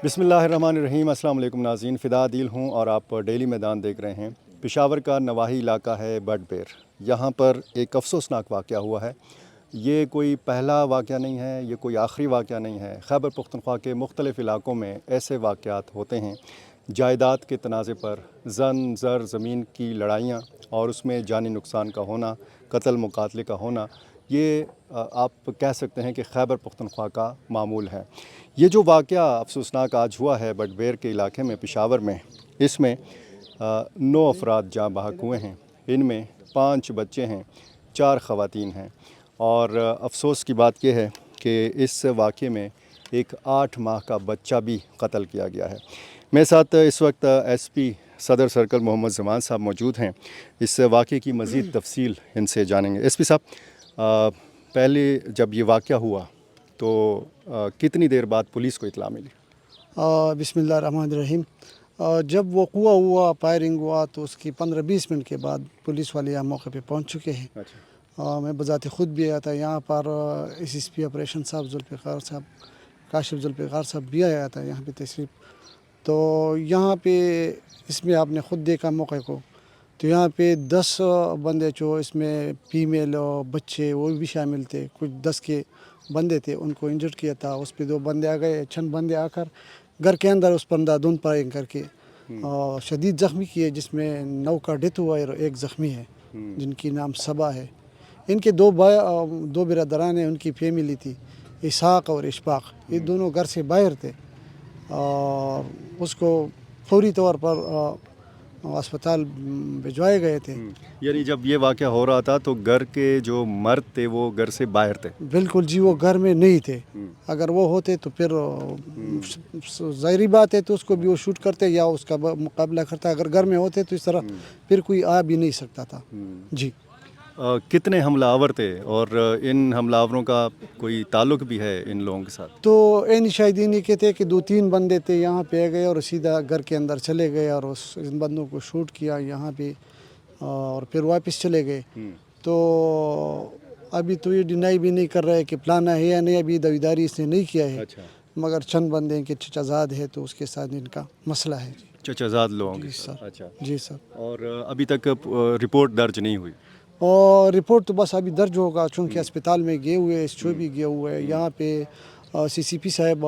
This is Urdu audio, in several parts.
بسم اللہ الرحمن الرحیم۔ السلام علیکم ناظرین، فدا عدیل ہوں اور آپ ڈیلی میدان دیکھ رہے ہیں۔ پشاور کا نواحی علاقہ ہے بڈ بیر، یہاں پر ایک افسوسناک واقعہ ہوا ہے۔ یہ کوئی پہلا واقعہ نہیں ہے، یہ کوئی آخری واقعہ نہیں ہے۔ خیبر پختونخوا کے مختلف علاقوں میں ایسے واقعات ہوتے ہیں، جائیداد کے تنازع پر زر زمین کی لڑائیاں اور اس میں جانی نقصان کا ہونا، قتل مقاتلے کا ہونا، یہ آپ کہہ سکتے ہیں کہ خیبر پختونخوا کا معمول ہے۔ یہ جو واقعہ افسوسناک آج ہوا ہے بڈ بیر کے علاقے میں پشاور میں، اس میں 9 افراد جاں بحق ہوئے ہیں۔ ان میں 5 بچے ہیں، 4 خواتین ہیں، اور افسوس کی بات یہ ہے کہ اس واقعے میں ایک 8 ماہ کا بچہ بھی قتل کیا گیا ہے۔ میرے ساتھ اس وقت ایس پی صدر سرکل محمد زمان صاحب موجود ہیں۔ اس واقعے کی مزید تفصیل ان سے جانیں گے۔ ایس پی صاحب، پہلے جب یہ واقعہ ہوا تو کتنی دیر بعد پولیس کو اطلاع ملی؟ بسم اللہ الرحمن الرحیم۔ جب وقوع ہوا، فائرنگ ہوا، تو اس کی 15-20 منٹ کے بعد پولیس والے یہاں موقع پہ پہنچ چکے ہیں۔ میں بذات خود بھی آیا تھا یہاں پر، ایس پی آپریشن صاحب ذوالفقار صاحب، کاشف ذوالفقار صاحب بھی آیا تھا یہاں پہ تشریف۔ تو یہاں پہ اس میں آپ نے خود دیکھا موقع کو، تو یہاں پہ 10 بندے جو اس میں فیمیل اور بچے وہ بھی شامل تھے، کچھ 10 کے بندے تھے، ان کو انجرڈ کیا تھا۔ اس پہ 2 بندے آ گئے، چند بندے آ کر گھر کے اندر اس پر اندھادھند فائرنگ کر کے شدید زخمی کیے، جس میں 9 کا ڈیتھ ہوا اور 1 زخمی ہے، جن کی نام صبا ہے۔ ان کے 2 برادران ہیں، ان کی فیملی تھی، اسحاق اور اشفاق۔ یہ دونوں گھر سے باہر تھے اور اس کو فوری طور پر اسپتال بھجوائے گئے تھے۔ یعنی جب یہ واقعہ ہو رہا تھا تو گھر کے جو مرد تھے وہ گھر سے باہر تھے؟ بالکل جی، وہ گھر میں نہیں تھے۔ اگر وہ ہوتے تو پھر ظاہری بات ہے تو اس کو بھی وہ شوٹ کرتے یا اس کا مقابلہ کرتا۔ اگر گھر میں ہوتے تو اس طرح پھر کوئی آ بھی نہیں سکتا تھا۔ جی، کتنے حملہ آور تھے اور ان حملہ آوروں کا کوئی تعلق بھی ہے ان لوگوں کے ساتھ؟ تو عین شاہدین یہ کہتے ہیں کہ 2-3 بندے تھے، یہاں پہ گئے اور سیدھا گھر کے اندر چلے گئے اور ان بندوں کو شوٹ کیا یہاں پہ اور پھر واپس چلے گئے۔ تو ابھی تو یہ ڈینائی بھی نہیں کر رہے کہ پلانا ہے یا نہیں، ابھی دویداری اس نے نہیں کیا ہے، مگر چند بندے کے چچا زاد ہے تو اس کے ساتھ ان کا مسئلہ ہے۔ چچا زاد لوگوں کے جی ساتھ؟ سر، اچھا، جی سر۔ اور ابھی تک رپورٹ درج نہیں ہوئی؟ اور رپورٹ تو بس ابھی درج ہوگا، چونکہ اسپتال میں گئے ہوئے، ایس چو بھی گئے ہوئے ہیں۔ یہاں پہ سی سی پی صاحب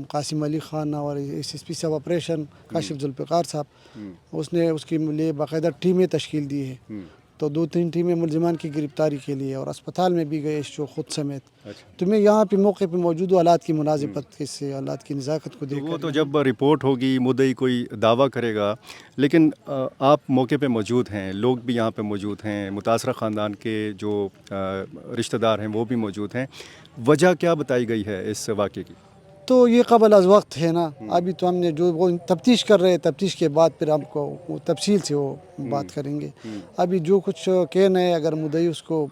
قاسم علی خان اور ایس پی صاحب آپریشن کاشف ذوالفقار صاحب، اس نے اس کے لیے باقاعدہ ٹیمیں تشکیل دی ہے۔ تو 2-3 ٹیمیں ملزمان کی گرفتاری کے لیے، اور اسپتال میں بھی گئے ایس چو خود سمیت۔ تو میں یہاں پہ موقع پہ موجود ہوں، حالات کی مناسبت سے، حالات کی نزاکت کو دیکھ کر۔ وہ تو جب رپورٹ ہوگی مدعی کوئی دعویٰ کرے گا، لیکن آپ موقع پہ موجود ہیں، لوگ بھی یہاں پہ موجود ہیں، متاثرہ خاندان کے جو رشتہ دار ہیں وہ بھی موجود ہیں، وجہ کیا بتائی گئی ہے اس واقعے کی؟ تو یہ قبل از وقت ہے نا، ابھی تو ہم نے جو وہ تفتیش کر رہے ہیں، تفتیش کے بعد پھر ہم کو وہ تفصیل سے وہ بات کریں گے۔ ابھی جو کچھ کہنا ہے، اگر مدعی اس کو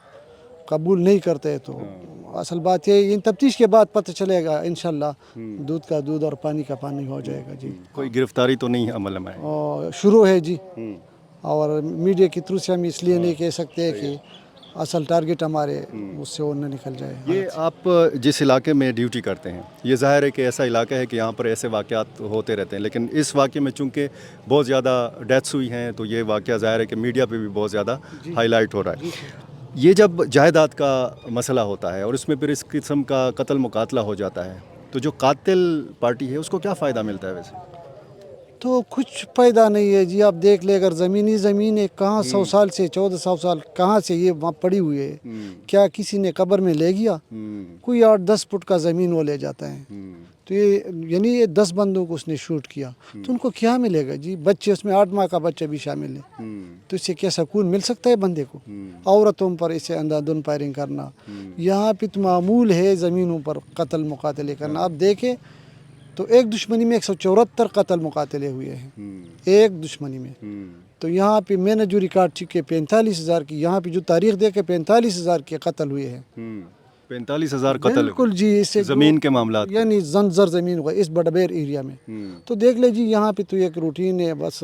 قبول نہیں کرتے تو اصل بات یہ تفتیش کے بعد پتہ چلے گا انشاءاللہ، دودھ کا دودھ اور پانی کا پانی ہو جائے گا۔ جی، کوئی گرفتاری تو نہیں عمل میں؟ شروع ہے جی، اور میڈیا کے تھرو سے ہم اس لیے نہیں کہہ سکتے کہ اصل ٹارگٹ ہمارے اس سے وہ نہ نکل جائے۔ یہ آپ جس علاقے میں ڈیوٹی کرتے ہیں، یہ ظاہر ہے کہ ایسا علاقہ ہے کہ یہاں پر ایسے واقعات ہوتے رہتے ہیں، لیکن اس واقعے میں چونکہ بہت زیادہ ڈیتھس ہوئی ہیں تو یہ واقعہ ظاہر ہے کہ میڈیا پہ بھی بہت زیادہ ہائی لائٹ ہو رہا ہے۔ یہ جب جائیداد کا مسئلہ ہوتا ہے اور اس میں پھر اس قسم کا قتل مقاتلہ ہو جاتا ہے تو جو قاتل پارٹی ہے اس کو کیا فائدہ ملتا ہے ویسے؟ تو کچھ فائدہ نہیں ہے جی، آپ دیکھ لیں، اگر زمین ہے کہاں 100 سال سے 1400 سال کہاں سے یہ وہاں پڑی ہوئی ہے، کیا کسی نے قبر میں لے گیا؟ کوئی 8-10 فٹ کا زمین وہ لے جاتا ہے۔ تو یہ یعنی یہ 10 بندوں کو اس نے شوٹ کیا، تو ان کو کیا ملے گا جی؟ بچے، اس میں 8 ماہ کا بچہ بھی شامل ہے، تو اس سے کیا سکون مل سکتا ہے بندے کو؟ عورتوں پر اسے اندھادھند فائرنگ کرنا، یہاں پہ تو معمول ہے زمینوں پر قتل مقاتلے کرنا۔ آپ دیکھیں تو ایک دشمنی میں 174 قتل مقاتلے ہوئے ہیں، ایک دشمنی میں۔ تو یہاں پہ میں نے جو ریکارڈ چکے 45,000 کی، یہاں پہ جو تاریخ دیکھے 45,000 کے قتل ہوئے ہیں۔ 45,000 قتل؟ بالکل جی، اس سے زمین کے معاملات، یعنی زر زمین ہوگا اس بڈ بیر ایریا میں۔ تو دیکھ لے جی، یہاں پہ تو ایک روٹین ہے، بس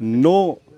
9